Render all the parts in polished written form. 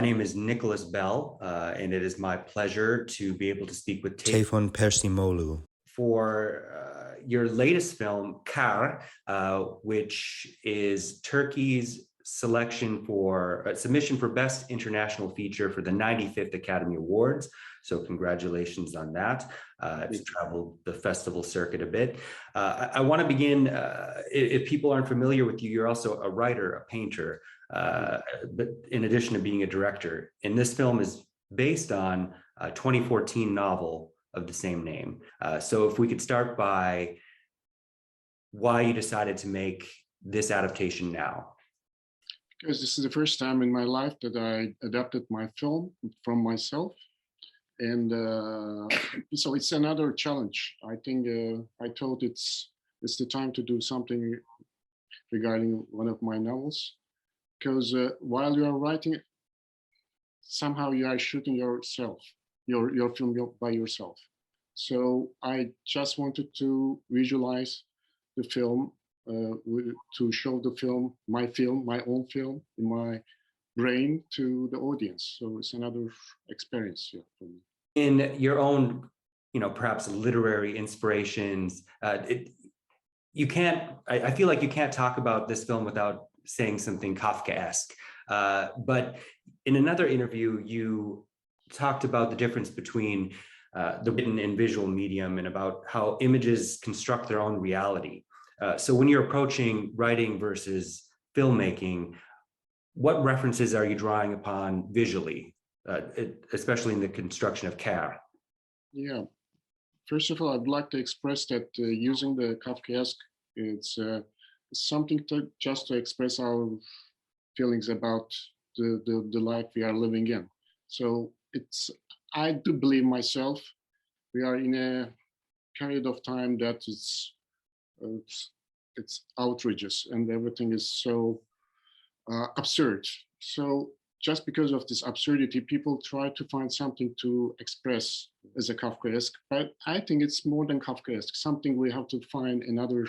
name is Nicholas Bell, and it is my pleasure to be able to speak with Tayfun Pirselimoğlu for your latest film, Kerr, which is Turkey's submission for Best International Feature for the 95th Academy Awards. So congratulations on that. It's traveled the festival circuit a bit. I want to begin, if people aren't familiar with you, you're also a writer, a painter, but in addition to being a director. And this film is based on a 2014 novel of the same name. So if we could start by why you decided to make this adaptation now. Because this is the first time in my life that I adapted my film from myself. And so it's another challenge. I think I thought it's the time to do something regarding one of my novels. Because while you are writing, somehow you are shooting yourself, your film by yourself. So I just wanted to visualize the film, to show the film, my own film in my brain to the audience. So it's another experience for me. In your own, perhaps literary inspirations, you can't, I feel like you can't talk about this film without saying something Kafkaesque. But in another interview, you talked about the difference between the written and visual medium and about how images construct their own reality. So when you're approaching writing versus filmmaking, what references are you drawing upon visually, especially in the construction of Kerr? Yeah, first of all, I'd like to express that using the Kafkaesque, it's something just to express our feelings about the life we are living in. So I do believe myself, we are in a period of time that it's outrageous and everything is so absurd. So just because of this absurdity, people try to find something to express as a Kafkaesque, but I think it's more than Kafkaesque, something we have to find another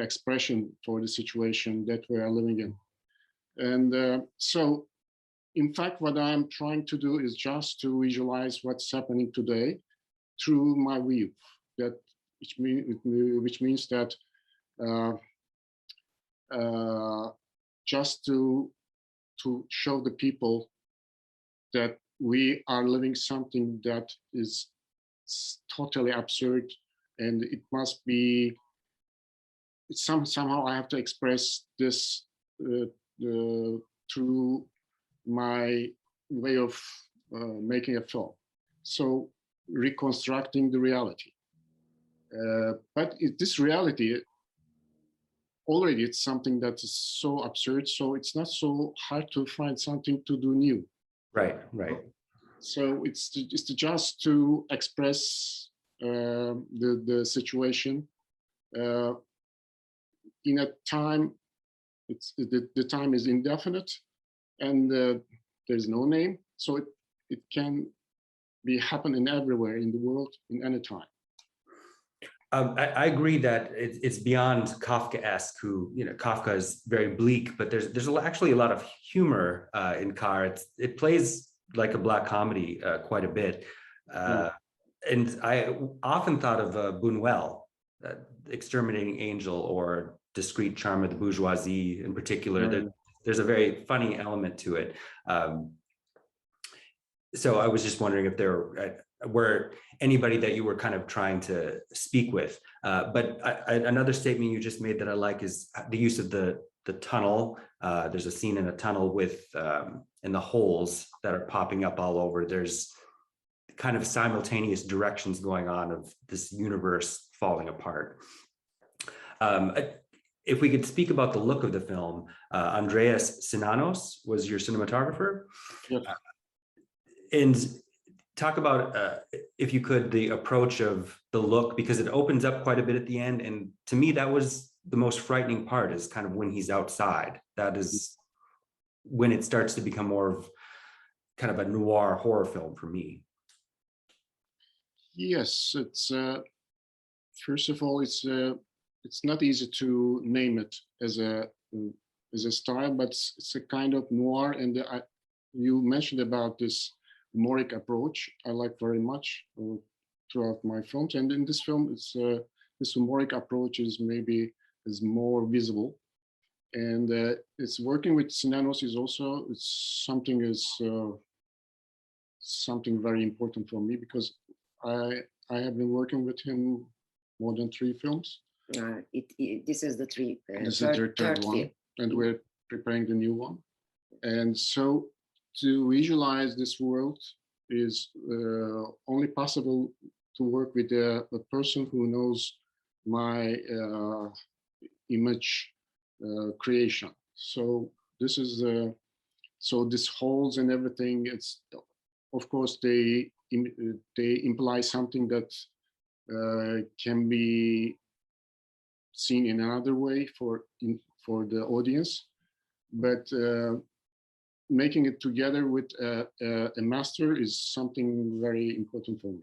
expression for the situation that we are living in. And so in fact, what I'm trying to do is just to visualize what's happening today through my view, which means that just to show the people that we are living something that is totally absurd, and it must be somehow I have to express this through my way of making a film. So reconstructing the reality. But this reality, already it's something that is so absurd, so it's not so hard to find something to do new. Right. So it's just to express the situation in a time. The time is indefinite, and there's no name, so it can be happening everywhere in the world in any time. I agree that it's beyond Kafkaesque. Kafka is very bleak, but there's actually a lot of humor in Kerr. It plays like a black comedy quite a bit, and I often thought of Buñuel, Exterminating Angel, or Discreet Charm of the Bourgeoisie in particular. Right. There's a very funny element to it. So I was just wondering if there were anybody that you were kind of trying to speak with. But another statement you just made that I like is the use of the tunnel. There's a scene in a tunnel with in the holes that are popping up all over. There's kind of simultaneous directions going on of this universe falling apart. If we could speak about the look of the film, Andreas Sinanos was your cinematographer. Yes. And talk about, if you could, the approach of the look, because it opens up quite a bit at the end. And to me, that was the most frightening part, is kind of when he's outside. That is when it starts to become more of kind of a noir horror film for me. Yes, it's first of all, it's not easy to name it as a as a style, but it's a kind of noir. And you mentioned about this humoric approach. I like very much throughout my films, and in this film, it's this humoric approach is more visible. And it's working with Sinanos is also something very important for me, because I have been working with him more than 3 films. This is the third one, film. and we're preparing the new one. And so to visualize this world is only possible to work with a person who knows my image creation. So this is so this holes and everything. It's, of course, they imply something that can be seen in another way for the audience, but making it together with a master is something very important for me.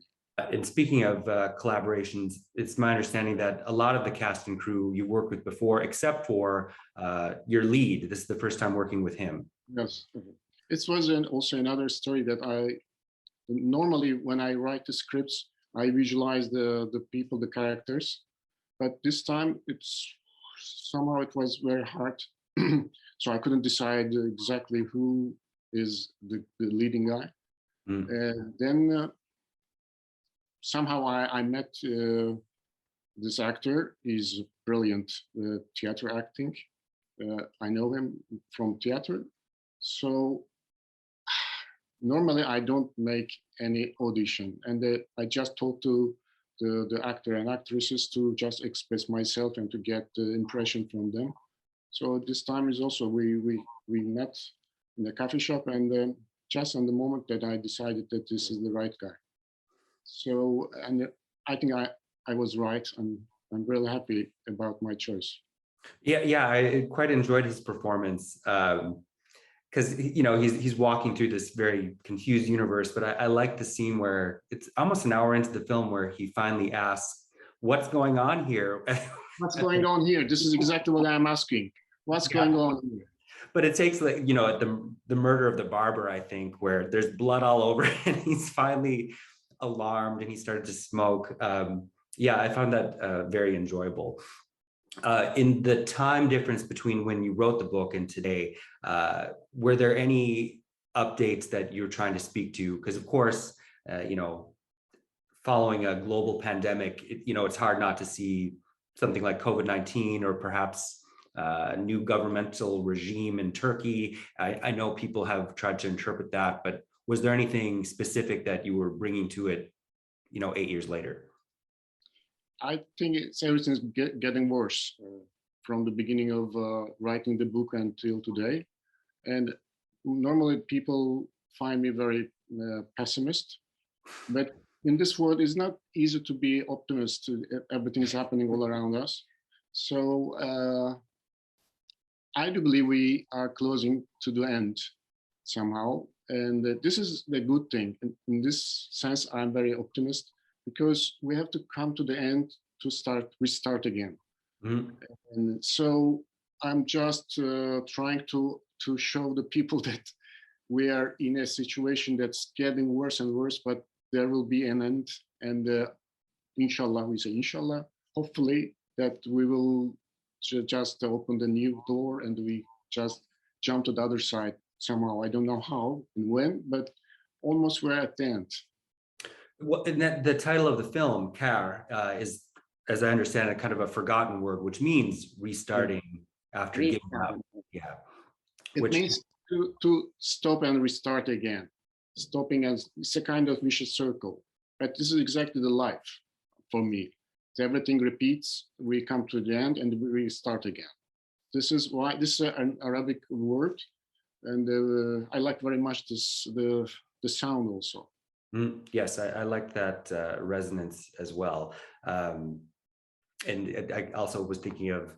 And speaking of collaborations, it's my understanding that a lot of the cast and crew you worked with before, except for your lead. This is the first time working with him. Yes, it was also another story that normally when I write the scripts, I visualize the people, the characters, but this time somehow it was very hard. So I couldn't decide exactly who is the leading guy. And then somehow I met this actor. He's brilliant theater acting. I know him from theater. So normally I don't make any audition, and I just talk to the actor and actresses to just express myself and to get the impression from them. So this time is also we met in a coffee shop, and just on the moment that I decided that this is the right guy. So, and I think I was right, and I'm really happy about my choice. Yeah, I quite enjoyed his performance. Because he's walking through this very confused universe, but I like the scene where it's almost an hour into the film where he finally asks, "What's going on here?" What's going on here? This is exactly what I'm asking. What's going on here? But it takes the murder of the barber, I think, where there's blood all over and he's finally alarmed and he started to smoke. Yeah, I found that very enjoyable. In the time difference between when you wrote the book and today, were there any updates that you're trying to speak to? Because of course, following a global pandemic, it's hard not to see something like COVID-19 or perhaps a new governmental regime in Turkey. I know people have tried to interpret that, but was there anything specific that you were bringing to it, 8 years later? I think everything's getting worse from the beginning of writing the book until today. And normally people find me very pessimist, but in this world, it's not easy to be optimist. Everything is happening all around us. So I do believe we are closing to the end somehow. And this is the good thing. In this sense, I'm very optimistic, because we have to come to the end to restart again. Mm-hmm. And so I'm just trying to show the people that we are in a situation that's getting worse and worse, but there will be an end. And inshallah, we say inshallah, hopefully that we will just open the new door and we just jump to the other side somehow. I don't know how and when, but almost we're at the end. Well, and the title of the film, Kerr, is, as I understand it, kind of a forgotten word, which means restarting after giving up. Yeah. It means to stop and restart again. Stopping as it's a kind of vicious circle. But this is exactly the life for me. Everything repeats, we come to the end and we restart again. This is why this is an Arabic word, and I like very much the sound also. Yes, I like that resonance as well. And I also was thinking of,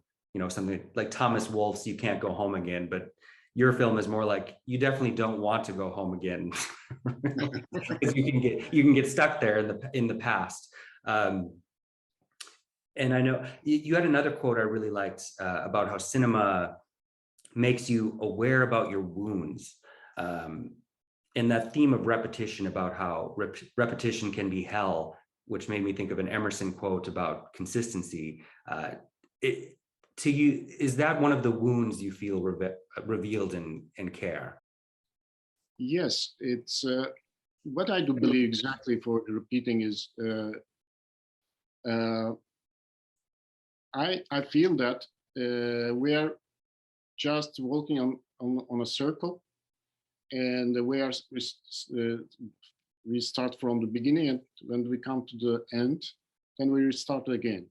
something like Thomas Wolfe's "You Can't Go Home Again," but your film is more like, you definitely don't want to go home again. Because you can get stuck there in the past. And I know you had another quote I really liked about how cinema makes you aware about your wounds. And that theme of repetition, about how repetition can be hell, which made me think of an Emerson quote about consistency. To you, is that one of the wounds you feel revealed in Care? Yes, it's what I do believe exactly for repeating is I feel that we are just walking on a circle, and we start from the beginning, and when we come to the end, then we restart again.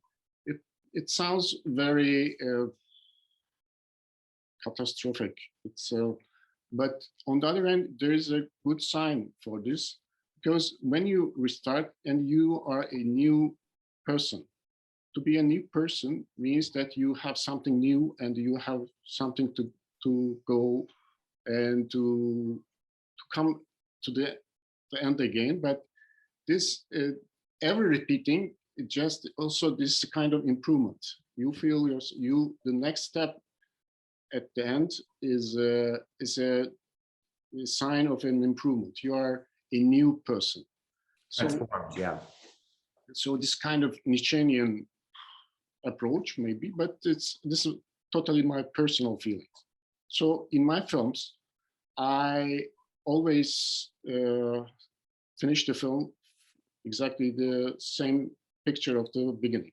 It sounds very catastrophic. But on the other hand, there is a good sign for this, because when you restart and you are a new person, to be a new person means that you have something new and you have something to go and to come to the end again. But this ever repeating, it just also this kind of improvement. You feel the next step at the end is a sign of an improvement. You are a new person. Transformed, yeah. So this kind of Nietzschean approach, maybe, but this is totally my personal feelings. So in my films, I always finish the film exactly the same picture of the beginning.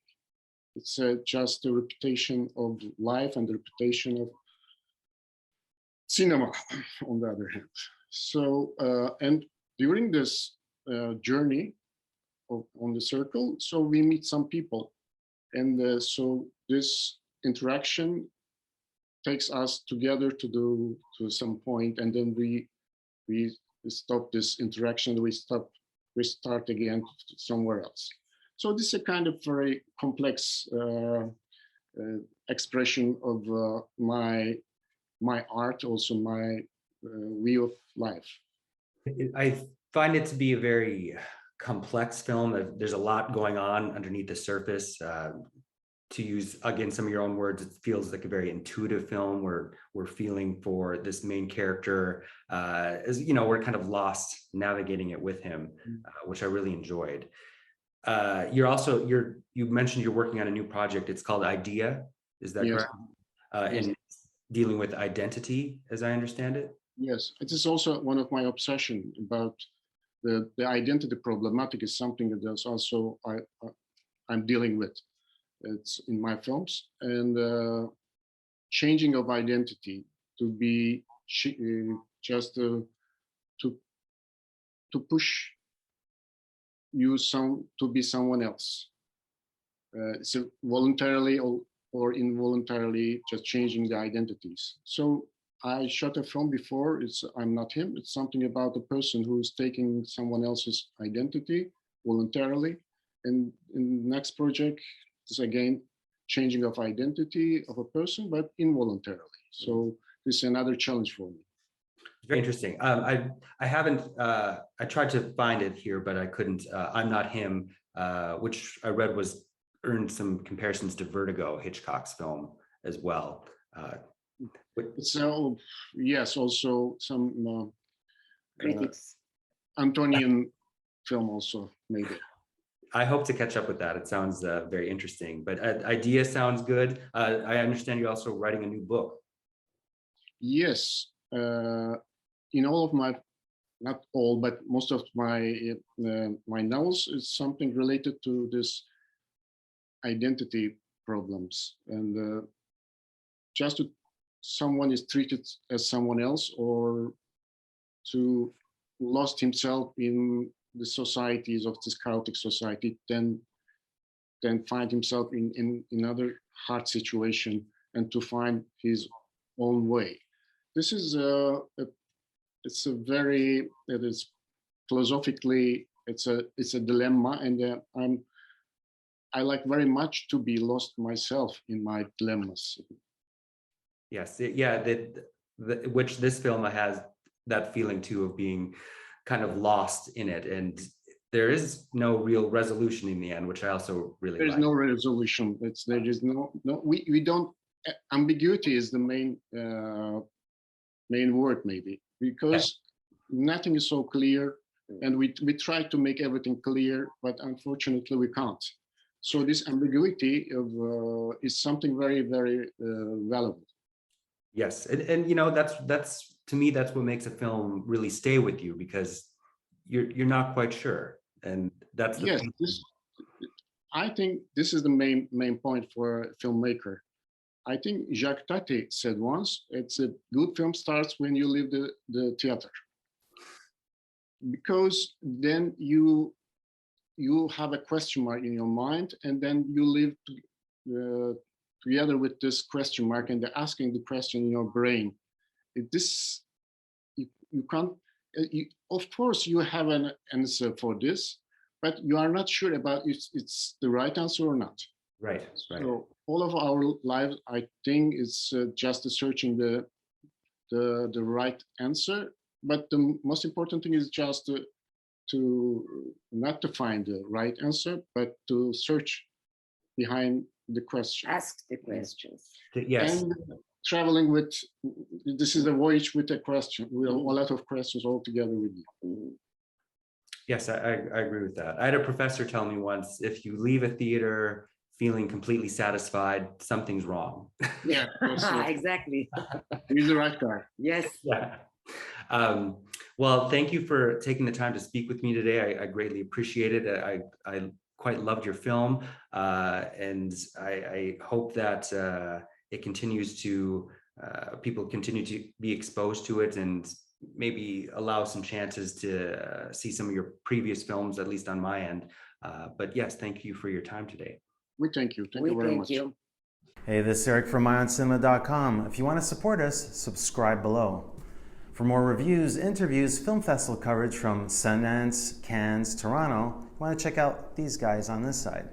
It's just a repetition of life and the repetition of cinema, on the other hand. So, and during this journey on the circle, so we meet some people. And so this interaction takes us together to some point, and then we stop this interaction, we start again somewhere else. So this is a kind of very complex expression of my art, also my way of life. I find it to be a very complex film. There's a lot going on underneath the surface. To use, again, some of your own words, it feels like a very intuitive film where we're feeling for this main character, as you know, we're kind of lost navigating it with him, which I really enjoyed. You mentioned you're working on a new project. It's called Idea. Is that Yes. correct? Yes. And dealing with identity, as I understand it. Yes, it is also one of my obsession about the identity problematic is something that is also I'm dealing with. It's in my films, and changing of identity to be just to push you to be someone else. So voluntarily or involuntarily, just changing the identities. So I shot a film before. It's I'm Not Him. It's something about a person who's taking someone else's identity voluntarily. And in the next project, it's again changing of identity of a person, but involuntarily. So this is another challenge for me. Very interesting. I haven't. I tried to find it here, but I couldn't. I'm Not Him, which I read earned some comparisons to Vertigo, Hitchcock's film as well. So yes, also some Critics. Antonian film also, maybe. I hope to catch up with that. It sounds very interesting, but Idea sounds good. I understand you're also writing a new book. Yes, in all of my, not all, but most of my novels is something related to this identity problems, and just to someone is treated as someone else, or to lost himself in the societies of this chaotic society, then find himself in another hard situation and to find his own way. This is it's a very, it is philosophically, it's a dilemma, and I like very much to be lost myself in my dilemmas. Yes, yeah, which this film has that feeling too of being kind of lost in it, and there is no real resolution in the end, which I also really There is like. no resolution. There is no we don't ambiguity is the main word, maybe, because nothing is so clear, and we try to make everything clear, but unfortunately we can't. So this ambiguity is something very, very valuable. Yes, and you know, that's to me, that's what makes a film really stay with you, because you're not quite sure, and that's the Yes, I think this is the main point for a filmmaker. I think Jacques Tati said once, it's a good film starts when you leave the theater, because then you have a question mark in your mind, and then you live together with this question mark, and they're asking the question in your brain. This you can't. Of course, you have an answer for this, but you are not sure about if it's the right answer or not. right. So all of our lives, I think, is just searching the right answer. But the most important thing is just to not to find the right answer, but to search behind the question. Ask the questions. Yes. And traveling with, this is a voyage with a question, with a lot of questions all together with you. Yes, I agree with that. I had a professor tell me once, if you leave a theater feeling completely satisfied, something's wrong. Yeah, Exactly. he's the right guy. Yes. Yeah. Well, thank you for taking the time to speak with me today. I greatly appreciate it. I quite loved your film, and I hope that it continues to, people continue to be exposed to it, and maybe allow some chances to see some of your previous films, at least on my end. But yes, thank you for your time today. We thank you. Thank you very much. You. Hey, this is Eric from IONCINEMA.com. If you want to support us, subscribe below. For more reviews, interviews, film festival coverage from Sundance, Cannes, Toronto, you want to check out these guys on this side.